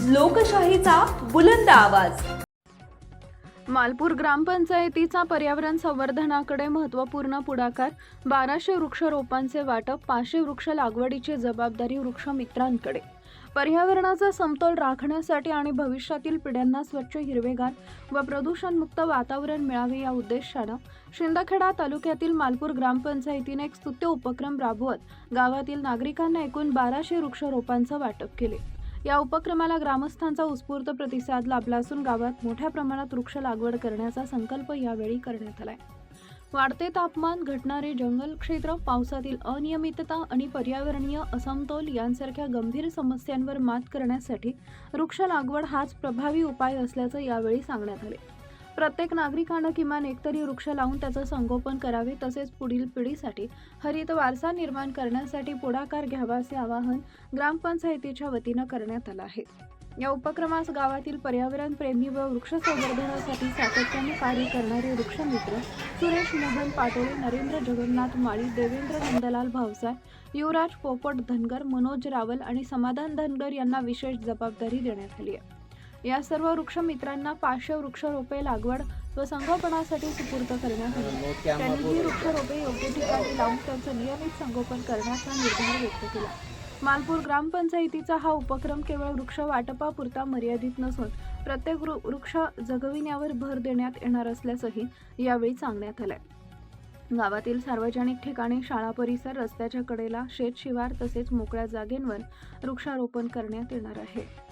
लोकशाहीचा बुलंद आवाज। मालपूर ग्रामपंचायतीचा पर्यावरण संवर्धनाकडे महत्त्वपूर्ण पुढाकार। 1200 वृक्षरोपांचे वाटप, 500 वृक्ष लागवडीची जबाबदारी वृक्षमित्रांकडे। पर्यावरणाचा समतोल राखण्यासाठी आणि भविष्यातील पिढ्यांना स्वच्छ, हिरवेगार व प्रदूषणमुक्त वातावरण मिळावे या उद्देशाने शिंदखेडा तालुक्यातील मालपूर ग्रामपंचायतीने एक स्तुत्य उपक्रम राबवत गावातील नागरिकांना एकूण 1200 वृक्षरोपांचे वाटप केले। या उपक्रमाला ग्रामस्थांचा उत्स्फूर्त प्रतिसाद लाभला असून गावात मोठ्या प्रमाणात वृक्ष लागवड करण्याचा संकल्प यावेळी करण्यात आलाय। वाढते तापमान, घटणारे जंगल क्षेत्र, पावसातील अनियमितता आणि पर्यावरणीय असमतोल यांसारख्या गंभीर समस्यांवर मात करण्यासाठी वृक्ष लागवड हाच प्रभावी उपाय असल्याचं यावेळी सांगण्यात आले। प्रत्येक नागरिकानं किमान एकतरी वृक्ष लावून त्याचं संगोपन करावे, तसेच पुढील पिढीसाठी हरित वारसा निर्माण करण्यासाठी पुढाकार घ्यावा असे आवाहन ग्रामपंचायतीच्या वतीनं करण्यात आलं आहे। या उपक्रमास गावातील पर्यावरण प्रेमी व वृक्ष संवर्धनासाठी सातत्याने कार्य करणारे वृक्षमित्र सुरेश मोहन पाटोळे, नरेंद्र जगन्नाथ माळी, देवेंद्र नंदलाल भावसाय, युवराज पोपट धनगर, मनोज रावल आणि समाधान धनगर यांना विशेष जबाबदारी देण्यात आली आहे। या सर्व वृक्षमित्रांना 500 वृक्षरोपे लागवड व संगोपनासाठी सुपूर्द करण्यात आली। त्यांनी ही वृक्षरोपे योग्य ठिकाणी लावून त्यांचं नियमित संगोपन करण्याचा निर्धार व्यक्त केला। मालपूर ग्रामपंचायतीचा हा उपक्रम केवळ वृक्ष वाटपापुरता मर्यादित नसून प्रत्येक वृक्ष जगविण्यावर भर देण्यात येणार असल्याचंही यावेळी सांगण्यात आलंय। गावातील सार्वजनिक ठिकाणी, शाळा परिसर, रस्त्याच्या कडेला, शेत शिवार तसेच मोकळ्या जागेंवर वृक्षारोपण करण्यात येणार आहे।